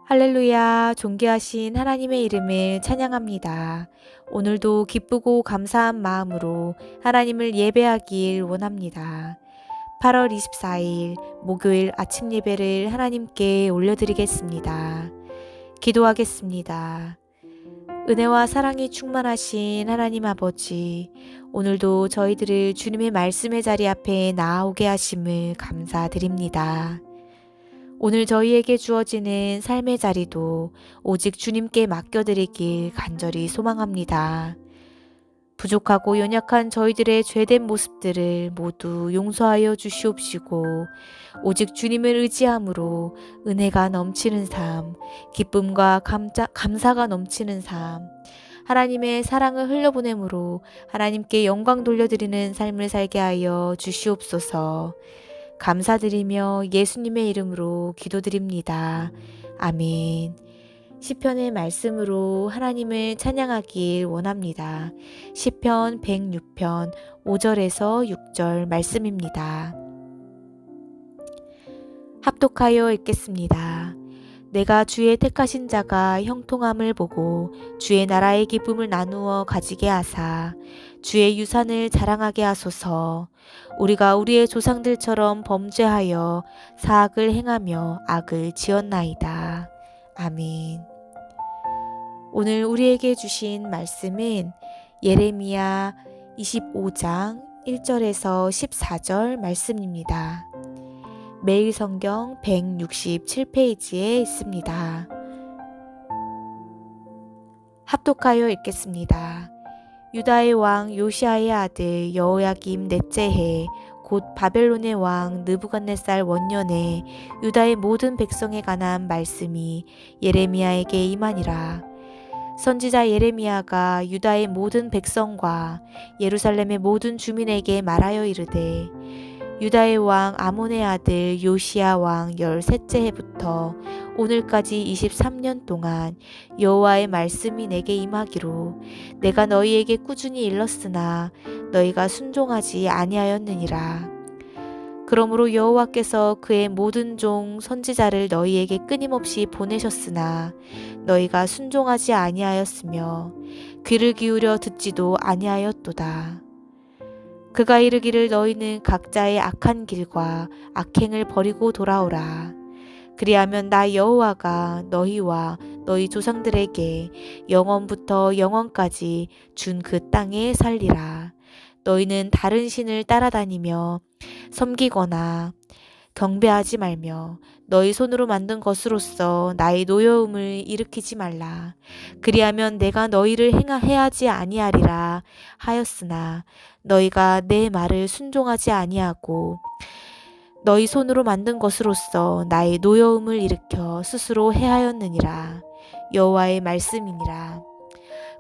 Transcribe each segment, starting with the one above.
할렐루야, 존귀하신 하나님의 이름을 찬양합니다. 오늘도 기쁘고 감사한 마음으로 하나님을 예배하길 원합니다. 8월 24일 목요일 아침 예배를 하나님께 올려드리겠습니다. 기도하겠습니다. 은혜와 사랑이 충만하신 하나님 아버지, 오늘도 저희들을 주님의 말씀의 자리 앞에 나아오게 하심을 감사드립니다. 오늘 저희에게 주어지는 삶의 자리도 오직 주님께 맡겨드리길 간절히 소망합니다. 부족하고 연약한 저희들의 죄된 모습들을 모두 용서하여 주시옵시고 오직 주님을 의지함으로 은혜가 넘치는 삶, 기쁨과 감사가 넘치는 삶, 하나님의 사랑을 흘려보내므로 하나님께 영광 돌려드리는 삶을 살게 하여 주시옵소서. 감사드리며 예수님의 이름으로 기도드립니다. 아멘. 시편의 말씀으로 하나님을 찬양하길 원합니다. 시편 106편 5절에서 6절 말씀입니다. 합독하여 읽겠습니다. 내가 주의 택하신 자가 형통함을 보고 주의 나라의 기쁨을 나누어 가지게 하사 주의 유산을 자랑하게 하소서. 우리가 우리의 조상들처럼 범죄하여 사악을 행하며 악을 지었나이다. 아멘. 오늘 우리에게 주신 말씀은 예레미야 25장 1절에서 14절 말씀입니다. 매일 성경 167페이지에 있습니다. 합독하여 읽겠습니다. 유다의 왕 요시아의 아들 여호야김 넷째 해 곧 바벨론의 왕 느부갓네살 원년에 유다의 모든 백성에 관한 말씀이 예레미야에게 임하니라. 선지자 예레미야가 유다의 모든 백성과 예루살렘의 모든 주민에게 말하여 이르되 유다의 왕 아몬의 아들 요시야 왕 13째 해부터 오늘까지 23년 동안 여호와의 말씀이 내게 임하기로 내가 너희에게 꾸준히 일렀으나 너희가 순종하지 아니하였느니라. 그러므로 여호와께서 그의 모든 종 선지자를 너희에게 끊임없이 보내셨으나 너희가 순종하지 아니하였으며 귀를 기울여 듣지도 아니하였도다. 그가 이르기를 너희는 각자의 악한 길과 악행을 버리고 돌아오라. 그리하면 나 여호와가 너희와 너희 조상들에게 영원부터 영원까지 준 그 땅에 살리라. 너희는 다른 신을 따라다니며 섬기거나 경배하지 말며 너희 손으로 만든 것으로서 나의 노여움을 일으키지 말라. 그리하면 내가 너희를 해하지 아니하리라 하였으나 너희가 내 말을 순종하지 아니하고 너희 손으로 만든 것으로서 나의 노여움을 일으켜 스스로 해하였느니라. 여호와의 말씀이니라.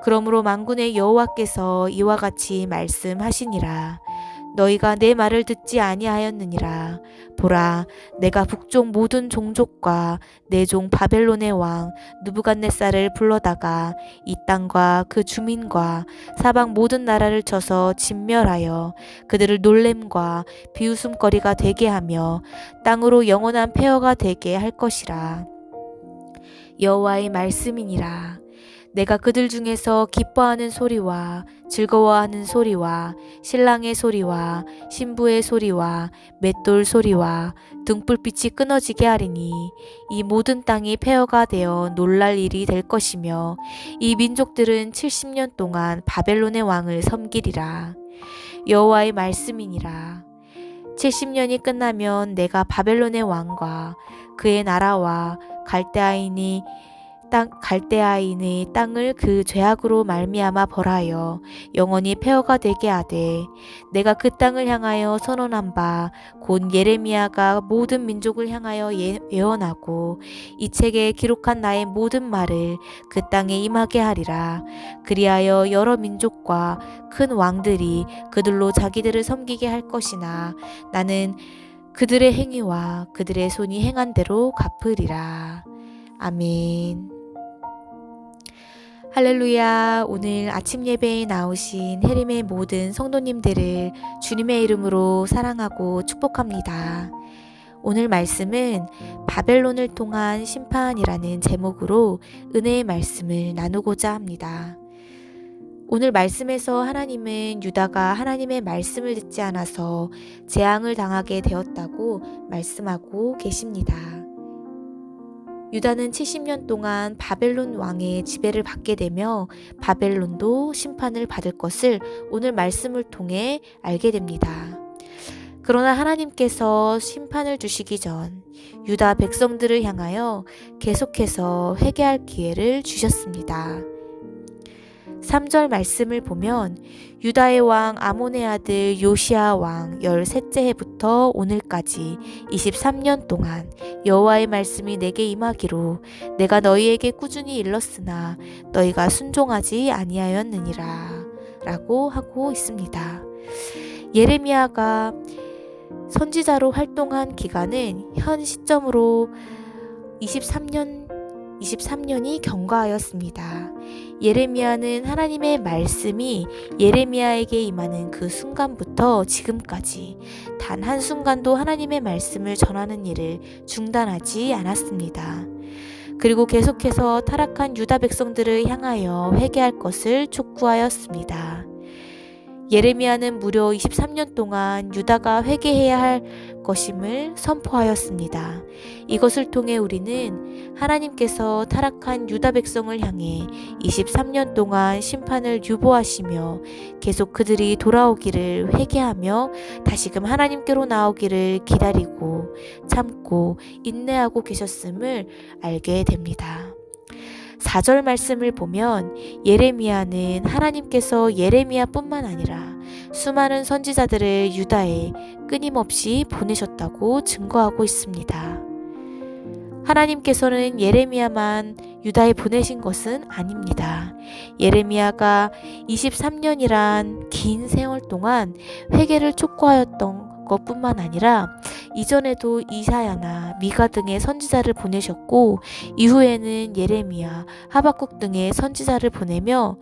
그러므로 만군의 여호와께서 이와 같이 말씀하시니라. 너희가 내 말을 듣지 아니하였느니라. 보라, 내가 북쪽 모든 종족과 내 종 바벨론의 왕 느부갓네살을 불러다가 이 땅과 그 주민과 사방 모든 나라를 쳐서 진멸하여 그들을 놀램과 비웃음거리가 되게 하며 땅으로 영원한 폐허가 되게 할 것이라. 여호와의 말씀이니라. 내가 그들 중에서 기뻐하는 소리와 즐거워하는 소리와 신랑의 소리와 신부의 소리와 맷돌 소리와 등불빛이 끊어지게 하리니 이 모든 땅이 폐허가 되어 놀랄 일이 될 것이며 이 민족들은 70년 동안 바벨론의 왕을 섬기리라. 여호와의 말씀이니라. 70년이 끝나면 내가 바벨론의 왕과 그의 나라와 갈대아인의 땅을 그 죄악으로 말미암아 벌하여 영원히 폐허가 되게 하되 내가 그 땅을 향하여 선언한 바 곧 예레미야가 모든 민족을 향하여 예언하고 이 책에 기록한 나의 모든 말을 그 땅에 임하게 하리라. 그리하여 여러 민족과 큰 왕들이 그들로 자기들을 섬기게 할 것이나 나는 그들의 행위와 그들의 손이 행한 대로 갚으리라. 아멘. 할렐루야. 오늘 아침 예배에 나오신 해림의 모든 성도님들을 주님의 이름으로 사랑하고 축복합니다. 오늘 말씀은 바벨론을 통한 심판이라는 제목으로 은혜의 말씀을 나누고자 합니다. 오늘 말씀에서 하나님은 유다가 하나님의 말씀을 듣지 않아서 재앙을 당하게 되었다고 말씀하고 계십니다. 유다는 70년 동안 바벨론 왕의 지배를 받게 되며 바벨론도 심판을 받을 것을 오늘 말씀을 통해 알게 됩니다. 그러나 하나님께서 심판을 주시기 전 유다 백성들을 향하여 계속해서 회개할 기회를 주셨습니다. 3절 말씀을 보면 유다의 왕 아몬의 아들 요시야 왕 13째 해부터 오늘까지 23년 동안 여호와의 말씀이 내게 임하기로 내가 너희에게 꾸준히 일렀으나 너희가 순종하지 아니하였느니라 라고 하고 있습니다. 예레미야가 선지자로 활동한 기간은 현 시점으로 23년이 경과하였습니다. 예레미야는 하나님의 말씀이 예레미야에게 임하는 그 순간부터 지금까지 단 한순간도 하나님의 말씀을 전하는 일을 중단하지 않았습니다. 그리고 계속해서 타락한 유다 백성들을 향하여 회개할 것을 촉구하였습니다. 예레미야는 무려 23년 동안 유다가 회개해야 할 것임을 선포하였습니다. 이것을 통해 우리는 하나님께서 타락한 유다 백성을 향해 23년 동안 심판을 유보하시며 계속 그들이 돌아오기를 회개하며 다시금 하나님께로 나오기를 기다리고 참고 인내하고 계셨음을 알게 됩니다. 4절 말씀을 보면 예레미야는 하나님께서 예레미야뿐만 아니라 수많은 선지자들을 유다에 끊임없이 보내셨다고 증거하고 있습니다. 하나님께서는 예레미야만 유다에 보내신 것은 아닙니다. 예레미야가 23년이란 긴 세월 동안 회개를 촉구하였던 것뿐만 아니라 이전에도 이사야나 미가 등의 선지자를 보내셨고 이후에는 예레미야, 하박국 등의 선지자를 보내며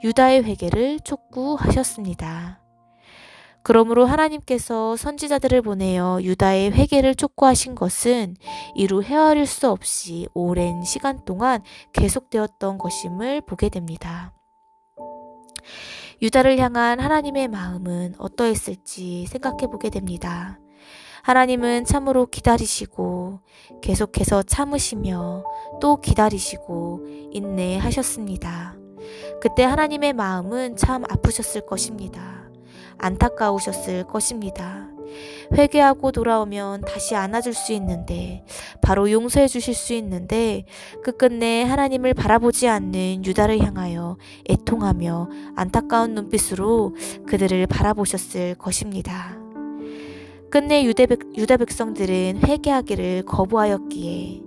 유다의 회개를 촉구하셨습니다. 그러므로 하나님께서 선지자들을 보내어 유다의 회개를 촉구하신 것은 이루 헤아릴 수 없이 오랜 시간 동안 계속되었던 것임을 보게 됩니다. 유다를 향한 하나님의 마음은 어떠했을지 생각해 보게 됩니다. 하나님은 참으로 기다리시고 계속해서 참으시며 또 기다리시고 인내하셨습니다. 그때 하나님의 마음은 참 아프셨을 것입니다. 안타까우셨을 것입니다. 회개하고 돌아오면 다시 안아줄 수 있는데, 바로 용서해 주실 수 있는데 끝끝내 하나님을 바라보지 않는 유다를 향하여 애통하며 안타까운 눈빛으로 그들을 바라보셨을 것입니다. 끝내 유다 백성들은 회개하기를 거부하였기에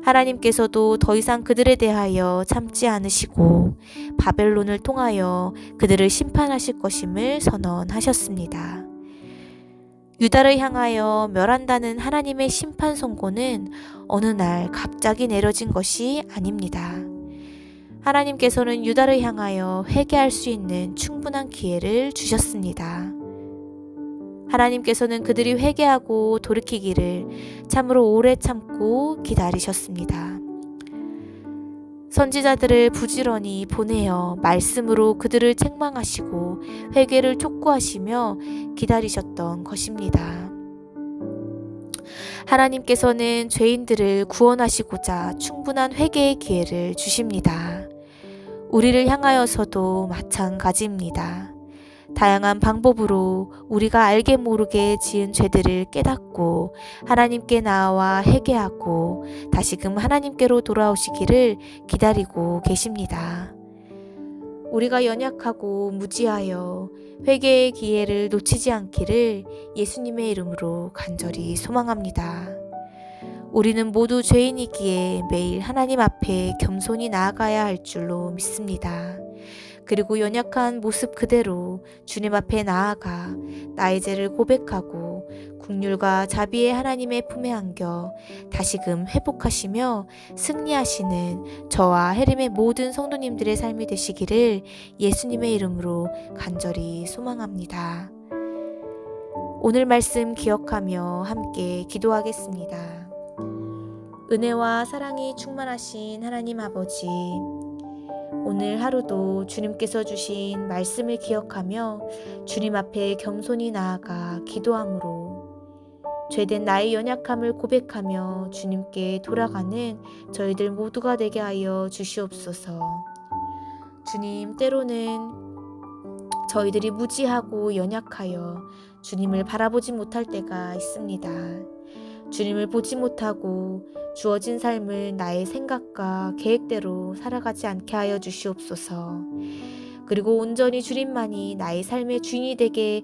하나님께서도 더 이상 그들에 대하여 참지 않으시고 바벨론을 통하여 그들을 심판하실 것임을 선언하셨습니다. 유다를 향하여 멸한다는 하나님의 심판 선고는 어느 날 갑자기 내려진 것이 아닙니다. 하나님께서는 유다를 향하여 회개할 수 있는 충분한 기회를 주셨습니다. 하나님께서는 그들이 회개하고 돌이키기를 참으로 오래 참고 기다리셨습니다. 선지자들을 부지런히 보내어 말씀으로 그들을 책망하시고 회개를 촉구하시며 기다리셨던 것입니다. 하나님께서는 죄인들을 구원하시고자 충분한 회개의 기회를 주십니다. 우리를 향하여서도 마찬가지입니다. 다양한 방법으로 우리가 알게 모르게 지은 죄들을 깨닫고 하나님께 나아와 회개하고 다시금 하나님께로 돌아오시기를 기다리고 계십니다. 우리가 연약하고 무지하여 회개의 기회를 놓치지 않기를 예수님의 이름으로 간절히 소망합니다. 우리는 모두 죄인이기에 매일 하나님 앞에 겸손히 나아가야 할 줄로 믿습니다. 그리고 연약한 모습 그대로 주님 앞에 나아가 나의 죄를 고백하고 긍휼과 자비의 하나님의 품에 안겨 다시금 회복하시며 승리하시는 저와 해림의 모든 성도님들의 삶이 되시기를 예수님의 이름으로 간절히 소망합니다. 오늘 말씀 기억하며 함께 기도하겠습니다. 은혜와 사랑이 충만하신 하나님 아버지, 오늘 하루도 주님께서 주신 말씀을 기억하며 주님 앞에 겸손히 나아가 기도함으로 죄된 나의 연약함을 고백하며 주님께 돌아가는 저희들 모두가 되게 하여 주시옵소서. 주님, 때로는 저희들이 무지하고 연약하여 주님을 바라보지 못할 때가 있습니다. 주님을 보지 못하고 주어진 삶을 나의 생각과 계획대로 살아가지 않게 하여 주시옵소서. 그리고 온전히 주님만이 나의 삶의 주인이 되게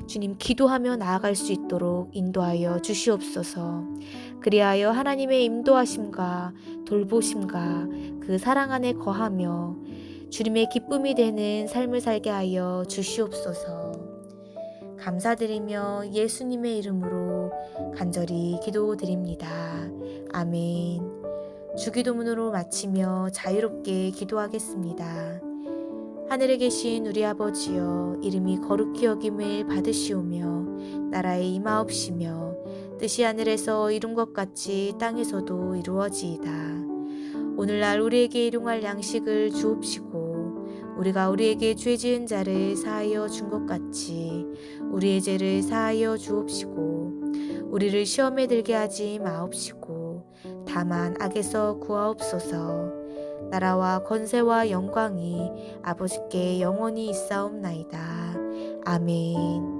주님 기도하며 나아갈 수 있도록 인도하여 주시옵소서. 그리하여 하나님의 인도하심과 돌보심과 그 사랑 안에 거하며 주님의 기쁨이 되는 삶을 살게 하여 주시옵소서. 감사드리며 예수님의 이름으로 간절히 기도드립니다. 아멘. 주기도문으로 마치며 자유롭게 기도하겠습니다. 하늘에 계신 우리 아버지여, 이름이 거룩히 여김을 받으시오며 나라의 임하옵시며 뜻이 하늘에서 이룬 것 같이 땅에서도 이루어지이다. 오늘날 우리에게 일용할 양식을 주옵시고 우리가 우리에게 죄 지은 자를 사하여 준 것 같이 우리의 죄를 사하여 주옵시고 우리를 시험에 들게 하지 마옵시고 다만 악에서 구하옵소서. 나라와 권세와 영광이 아버지께 영원히 있사옵나이다. 아멘.